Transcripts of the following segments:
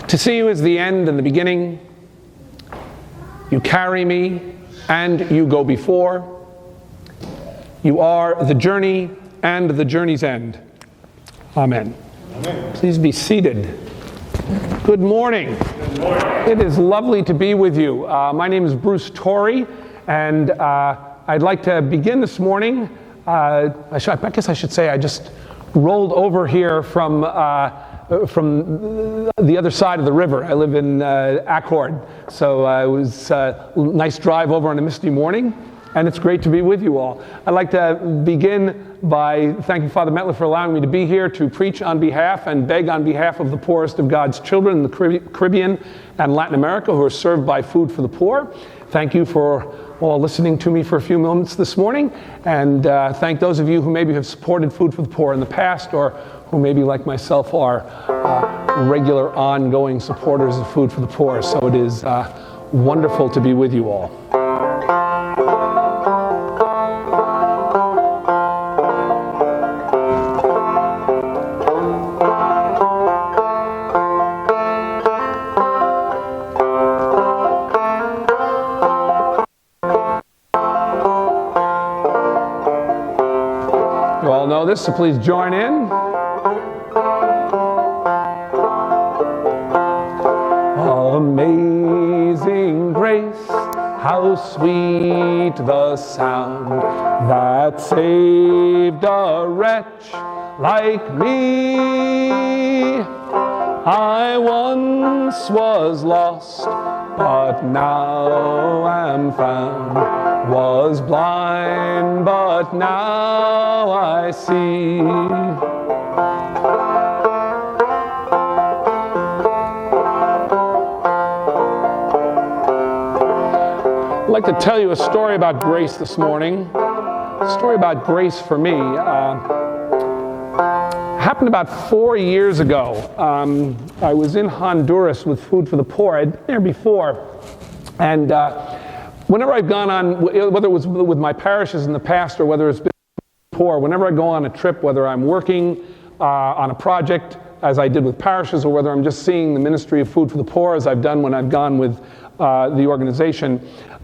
To see you is the end and the beginning. You carry me and you go before. You are the journey and the journey's end. Amen. Amen. Please be seated. Good morning. Good morning. It is lovely to be with you. My name is Bruce Torrey, and I'd like to begin this morning. I guess I should say I just rolled over here from the other side of the river. I live in Accord, so it was a nice drive over on a misty morning, and it's great to be with you all. I'd like to begin by thanking Father Metler for allowing me to be here to preach on behalf and beg on behalf of the poorest of God's children in the Caribbean and Latin America who are served by Food for the Poor. Thank you for all listening to me for a few moments this morning, and thank those of you who maybe have supported Food for the Poor in the past, or who maybe like myself are regular ongoing supporters of Food for the Poor. So it is wonderful to be with you all. You all know this, so please join in. Amazing grace, how sweet the sound that saved a wretch like me. I once was lost, but now am found, was blind, but now I see. I'd like to tell you a story about grace this morning. A story about grace for me. Happened about 4 years ago. I was in Honduras with Food for the Poor. I'd been there before. And whenever I've gone on, whether it was with my parishes in the past or whether it's been poor, whenever I go on a trip, whether I'm working on a project, as I did with parishes, or whether I'm just seeing the ministry of Food for the Poor, as I've done when I've gone with the organization,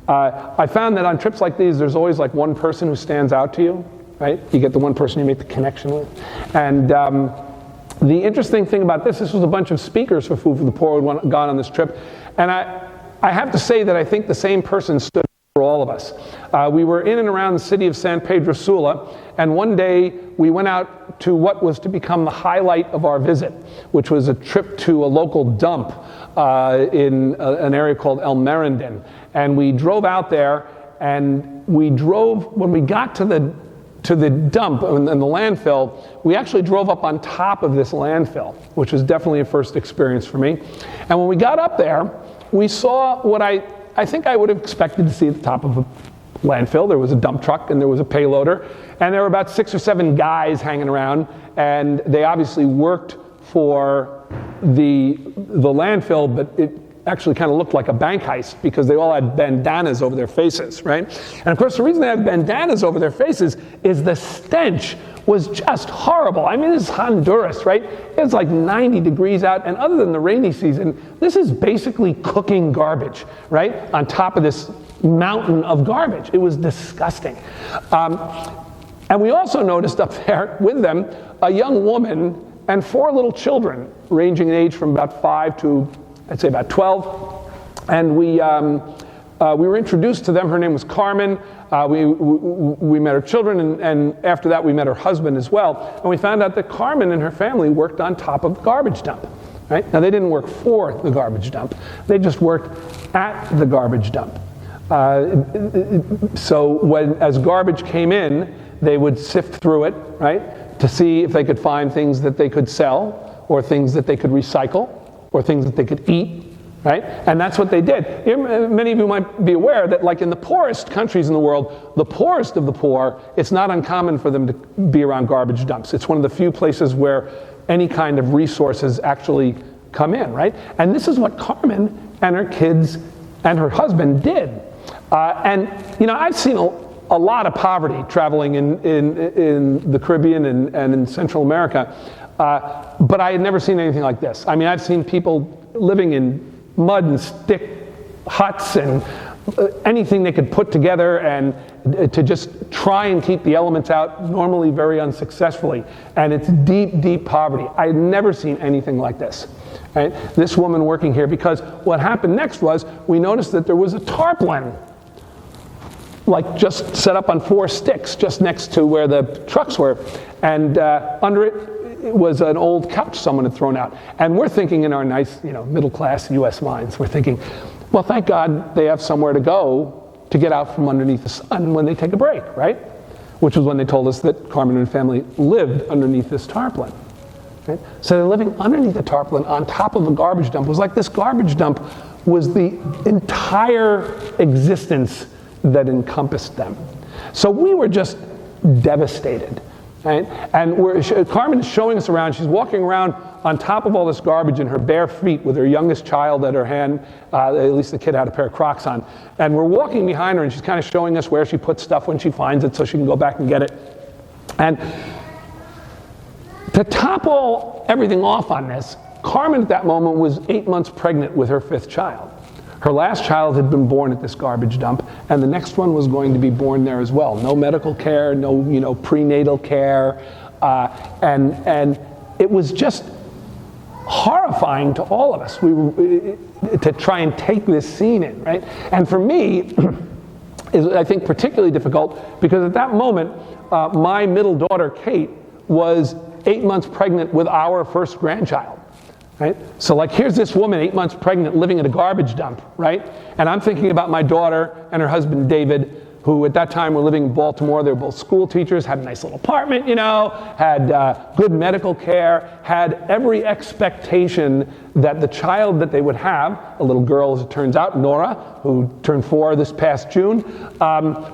I found that on trips like these, there's always like one person who stands out to you, right? You get the one person you make the connection with. And the interesting thing about this was a bunch of speakers for Food for the Poor who had gone on this trip. And I have to say that I think the same person stood for all of us. We were in and around the city of San Pedro Sula, and one day we went out to what was to become the highlight of our visit, which was a trip to a local dump in an area called El Merendin. And we drove out there, and when we got to the dump and the landfill, we actually drove up on top of this landfill, which was definitely a first experience for me. And when we got up there, we saw what I think I would have expected to see at the top of a landfill. There was a dump truck and there was a payloader, and there were about 6 or 7 guys hanging around, and they obviously worked for the landfill, but it actually kind of looked like a bank heist because they all had bandanas over their faces, right? And of course, the reason they had bandanas over their faces is the stench was just horrible. I mean, this is Honduras, right? It's like 90 degrees out, and other than the rainy season, this is basically cooking garbage, right? On top of this mountain of garbage. It was disgusting. And we also noticed up there with them a young woman and 4 little children, ranging in age from about 5 to, I'd say, about 12. And we were introduced to them. Her name was Carmen. We met her children, and after that we met her husband as well. And we found out that Carmen and her family worked on top of the garbage dump. Right? Now, they didn't work for the garbage dump. They just worked at the garbage dump. So as garbage came in, they would sift through it, right, to see if they could find things that they could sell, or things that they could recycle, or things that they could eat, right? And that's what they did. Many of you might be aware that, like in the poorest countries in the world, the poorest of the poor, it's not uncommon for them to be around garbage dumps. It's one of the few places where any kind of resources actually come in, right? And this is what Carmen and her kids and her husband did. And, you know, I've seen a lot of poverty traveling in the Caribbean and in Central America, but I had never seen anything like this. I mean, I've seen people living in mud and stick huts and anything they could put together, and to just try and keep the elements out, normally very unsuccessfully. And it's deep, deep poverty. I had never seen anything like this. Right? This woman working here, because what happened next was we noticed that there was a tarpaulin, like just set up on 4 sticks just next to where the trucks were. And under it was an old couch someone had thrown out. And we're thinking in our nice, middle-class U.S. minds, we're thinking, well, thank God they have somewhere to go to get out from underneath the sun when they take a break, right? Which was when they told us that Carmen and her family lived underneath this tarpaulin. Right? So they're living underneath the tarpaulin on top of a garbage dump. It was like this garbage dump was the entire existence that encompassed them. So we were just devastated. Right? And Carmen is showing us around. She's walking around on top of all this garbage in her bare feet with her youngest child at her hand. At least the kid had a pair of Crocs on. And we're walking behind her, and she's kind of showing us where she puts stuff when she finds it so she can go back and get it. And to top everything off on this, Carmen at that moment was 8 months pregnant with her 5th child. Her last child had been born at this garbage dump, and the next one was going to be born there as well. No medical care, no prenatal care, and it was just horrifying to all of us. We were, to try and take this scene in, right? And for me, is I think particularly difficult because at that moment, my middle daughter Kate was 8 months pregnant with our first grandchild. Right? So here's this woman 8 months pregnant living at a garbage dump, right? And I'm thinking about my daughter and her husband David, who at that time were living in Baltimore. They were both school teachers, had a nice little apartment, had good medical care, had every expectation that the child that they would have, a little girl as it turns out, Nora, who turned 4 this past June,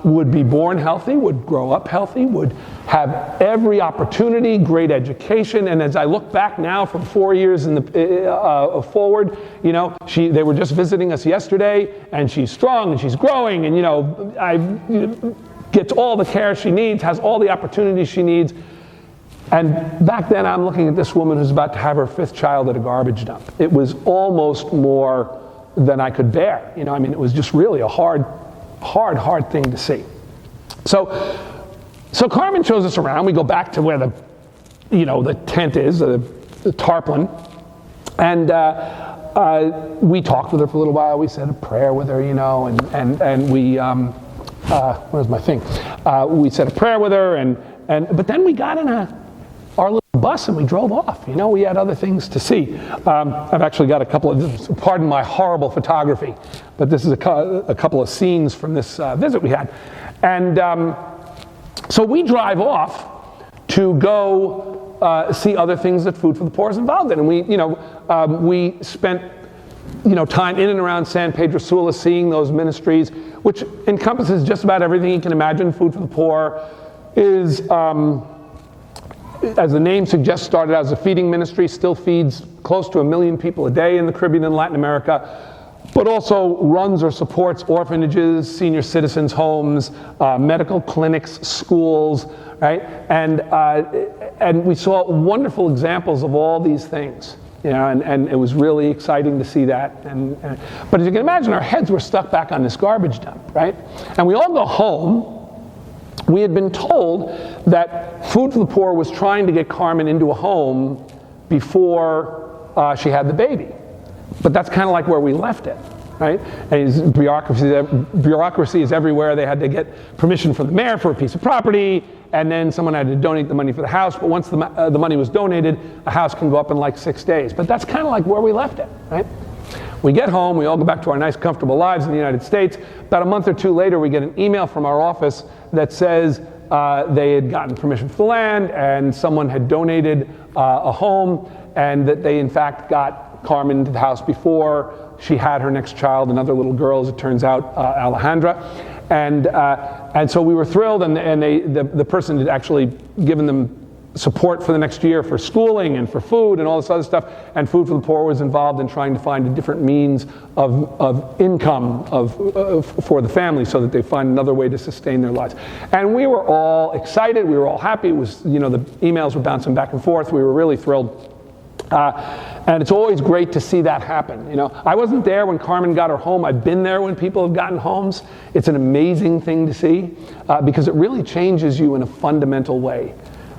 would be born healthy, would grow up healthy, would have every opportunity, great education. And as I look back now from 4 years forward, they were just visiting us yesterday, and she's strong and she's growing, and gets all the care she needs, has all the opportunities she needs. And back then I'm looking at this woman who's about to have her 5th child at a garbage dump. It was almost more than I could bear. It was just really a hard thing to see. So Carmen shows us around. We go back to where the tent is, the tarpaulin. And we talked with her for a little while. We said a prayer with her, and we, where's my thing? We said a prayer with her, but then we got in our little bus and we drove off. We had other things to see. I've actually got a couple of, pardon my horrible photography, but this is a couple of scenes from this visit we had. And so we drive off to go see other things that Food for the Poor is involved in. And we spent time in and around San Pedro Sula seeing those ministries, which encompasses just about everything you can imagine. Food for the Poor is, as the name suggests, started out as a feeding ministry, still feeds close to 1 million people a day in the Caribbean and Latin America, but also runs or supports orphanages, senior citizens' homes, medical clinics, schools, right? And we saw wonderful examples of all these things. And it was really exciting to see that. But as you can imagine, our heads were stuck back on this garbage dump, right? And we all go home. We had been told that Food for the Poor was trying to get Carmen into a home before she had the baby. But that's kind of like where we left it, right? And bureaucracy is everywhere. They had to get permission from the mayor for a piece of property, and then someone had to donate the money for the house. But once the money was donated, a house can go up in 6 days. But that's kind of like where we left it, right? We get home, we all go back to our nice, comfortable lives in the United States. About a month or two later, we get an email from our office that says they had gotten permission for the land, and someone had donated a home, and that they in fact got Carmen into the house before she had her next child, another little girl, as it turns out, Alejandra. And so we were thrilled, and the person had actually given them support for the next year for schooling and for food and all this other stuff. And Food for the Poor was involved in trying to find a different means of income for the family so that they find another way to sustain their lives. And we were all excited. We were all happy. It was, the emails were bouncing back and forth. We were really thrilled. And it's always great to see that happen. You know, I wasn't there when Carmen got her home. I've been there when people have gotten homes. It's an amazing thing to see because it really changes you in a fundamental way.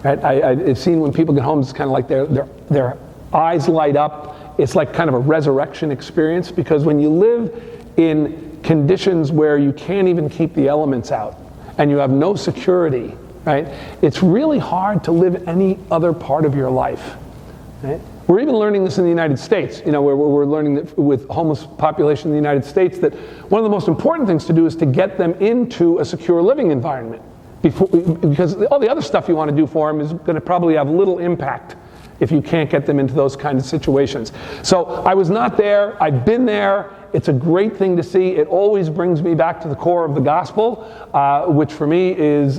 Right? I've seen when people get home, it's kind of like their eyes light up. It's like kind of a resurrection experience, because when you live in conditions where you can't even keep the elements out and you have no security, right? It's really hard to live any other part of your life. Right? We're even learning this in the United States, you know, where we're learning that with homeless population in the United States, that one of the most important things to do is to get them into a secure living environment, because all the other stuff you want to do for them is going to probably have little impact if you can't get them into those kinds of situations. So I was not there. I've been there. It's a great thing to see. It always brings me back to the core of the gospel, which for me is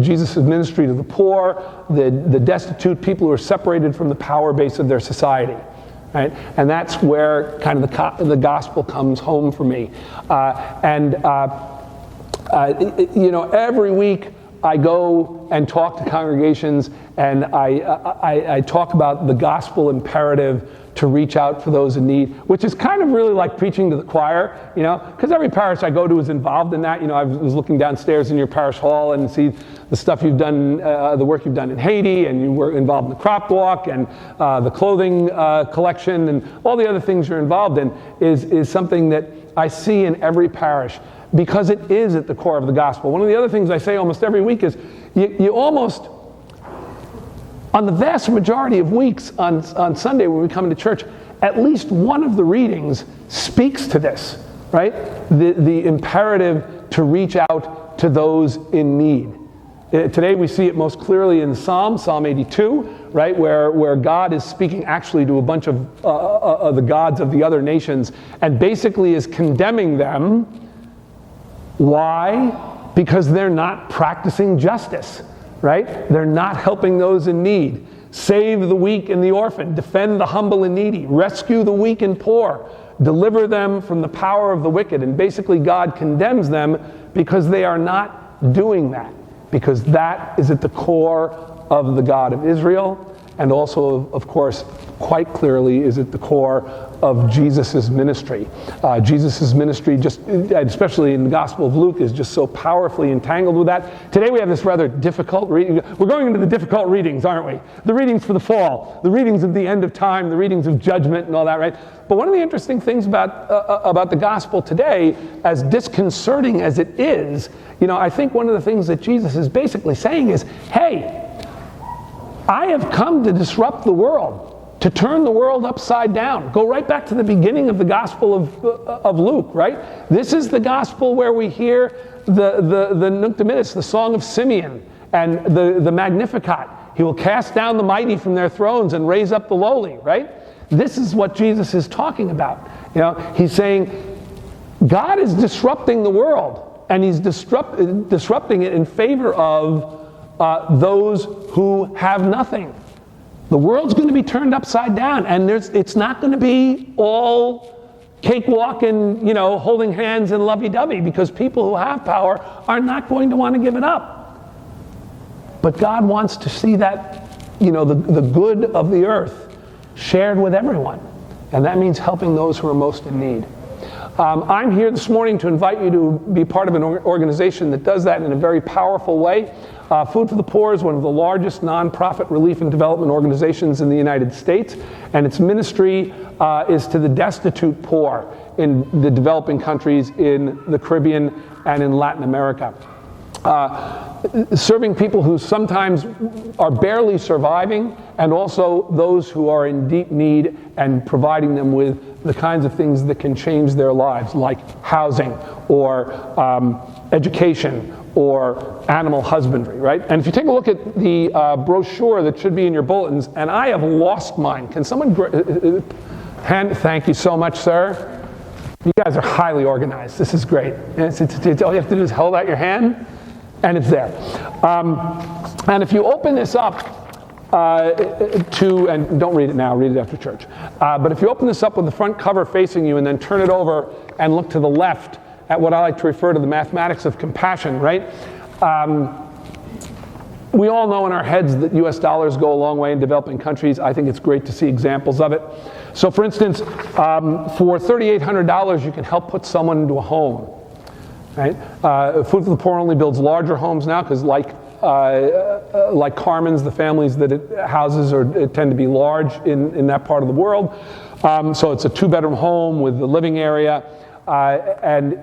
Jesus' ministry to the poor, the destitute, people who are separated from the power base of their society. Right? And that's where kind of the gospel comes home for me. You know, every week I go and talk to congregations, and I talk about the gospel imperative to reach out for those in need, which is kind of really like preaching to the choir, you know, because every parish I go to is involved in that. You know, I was looking downstairs in your parish hall and see the stuff you've done, the work you've done in Haiti, and you were involved in the crop walk and the clothing collection and all the other things you're involved in is something that I see in every parish, because it is at the core of the gospel. One of the other things I say almost every week is you almost, on the vast majority of weeks on Sunday when we come into church, at least one of the readings speaks to this, right? The imperative to reach out to those in need. Today we see it most clearly in Psalm 82, right, where God is speaking actually to a bunch of the gods of the other nations and basically is condemning them. Why? Because they're not practicing justice, right? They're not helping those in need. Save the weak and the orphan. Defend the humble and needy. Rescue the weak and poor. Deliver them from the power of the wicked. And basically God condemns them because they are not doing that. Because that is at the core of the God of Israel, and also, of course, quite clearly is at the core of Jesus' ministry. Jesus' ministry, just especially in the Gospel of Luke, is just so powerfully entangled with that. Today we have this rather difficult reading. We're going into the difficult readings, aren't we? The readings for the fall, the readings of the end of time, the readings of judgment and all that, right? But one of the interesting things about the Gospel today, as disconcerting as it is, you know, I think one of the things that Jesus is basically saying is, hey, I have come to disrupt the world, to turn the world upside down. Go right back to the beginning of the Gospel of Luke, right? This is the Gospel where we hear the Nunc Dimittis, the Song of Simeon, and the Magnificat. He will cast down the mighty from their thrones and raise up the lowly, right? This is what Jesus is talking about. You know, he's saying God is disrupting the world, and he's disrupting it in favor of those who have nothing. The world's going to be turned upside down, and it's not going to be all cakewalk and, you know, holding hands and lovey-dovey, because people who have power are not going to want to give it up. But God wants to see that, you know, the good of the earth shared with everyone, and that means helping those who are most in need. I'm here this morning to invite you to be part of an organization that does that in a very powerful way. Food for the Poor is one of the largest nonprofit relief and development organizations in the United States, and its ministry is to the destitute poor in the developing countries in the Caribbean and in Latin America. Serving people who sometimes are barely surviving, and also those who are in deep need, and providing them with the kinds of things that can change their lives, like housing or education or animal husbandry, right? And if you take a look at the brochure that should be in your bulletins, and I have lost mine. Can someone thank you so much, sir. You guys are highly organized. This is great. It's all you have to do is hold out your hand, and it's there. And if you open this up and don't read it now, read it after church. But if you open this up with the front cover facing you and then turn it over and look to the left at what I like to refer to the mathematics of compassion, right? We all know in our heads that US dollars go a long way in developing countries. I think it's great to see examples of it. So for instance, for $3,800, you can help put someone into a home. Right? Food for the Poor only builds larger homes now because like Carmen's, the families that it houses tend to be large in that part of the world. So it's a 2-bedroom home with a living area, and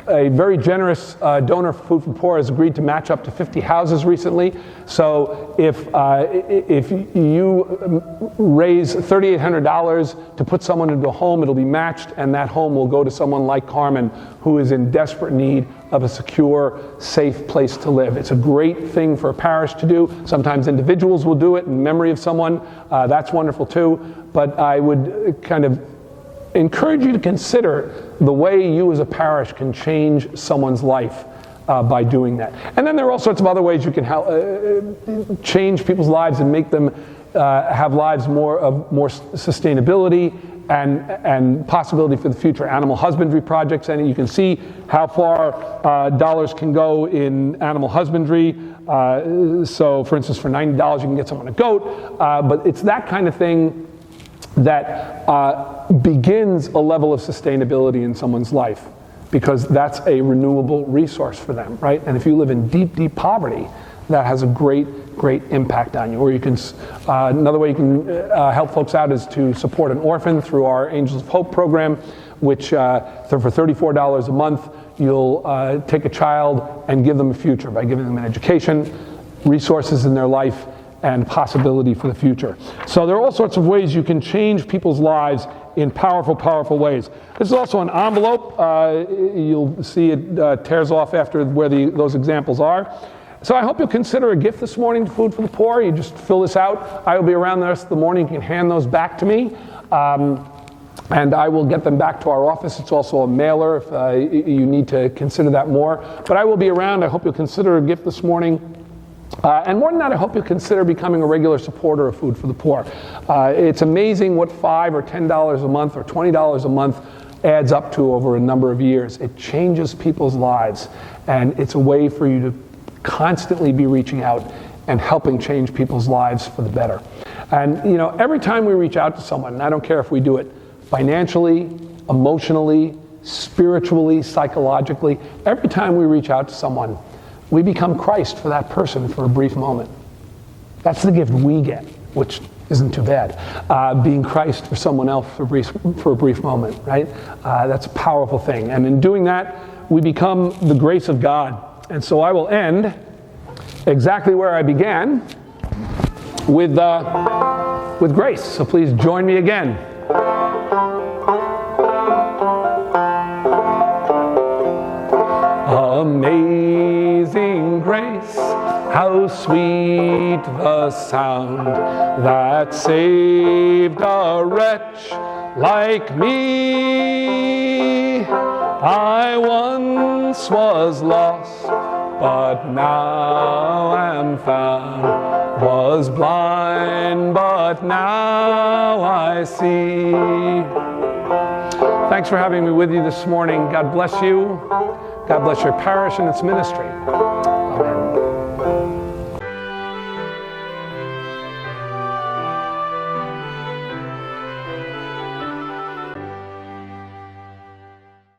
a very generous donor for Food for the Poor has agreed to match up to 50 houses recently. So if you raise $3,800 to put someone into a home, it'll be matched, and that home will go to someone like Carmen, who is in desperate need of a secure, safe place to live. It's a great thing for a parish to do. Sometimes individuals will do it in memory of someone. That's wonderful too. But I would kind of encourage you to consider the way you as a parish can change someone's life by doing that. And then there are all sorts of other ways you can help change people's lives and make them have lives more sustainability and possibility for the future. Animal husbandry projects, and you can see how far dollars can go in animal husbandry. So for instance, for $90 you can get someone a goat, but it's that kind of thing that begins a level of sustainability in someone's life, because that's a renewable resource for them, right? And if you live in deep, deep poverty, that has a great impact on you. Or you can, another way you can help folks out is to support an orphan through our Angels of Hope program, which for $34 a month, you'll take a child and give them a future by giving them an education, resources in their life, and possibility for the future. So there are all sorts of ways you can change people's lives in powerful, powerful ways. This is also an envelope. You'll see it tears off after where those examples are. So I hope you'll consider a gift this morning to Food for the Poor. You just fill this out. I will be around the rest of the morning. You can hand those back to me. And I will get them back to our office. It's also a mailer if you need to consider that more. But I will be around. I hope you'll consider a gift this morning. And more than that, I hope you'll consider becoming a regular supporter of Food for the Poor. It's amazing what $5 or $10 a month or $20 a month adds up to over a number of years. It changes people's lives, and it's a way for you to constantly be reaching out and helping change people's lives for the better. And you know, every time we reach out to someone, and I don't care if we do it financially, emotionally, spiritually, psychologically, every time we reach out to someone, we become Christ for that person for a brief moment. That's the gift we get, which isn't too bad. Being Christ for someone else for a brief moment, right? That's a powerful thing. And in doing that, we become the grace of God. And so I will end exactly where I began, with grace. So please join me again. Amazing grace, how sweet the sound that saved a wretch like me. I once was lost, but now am found, was blind, but now I see. Thanks for having me with you this morning. God bless you. God bless your parish and its ministry.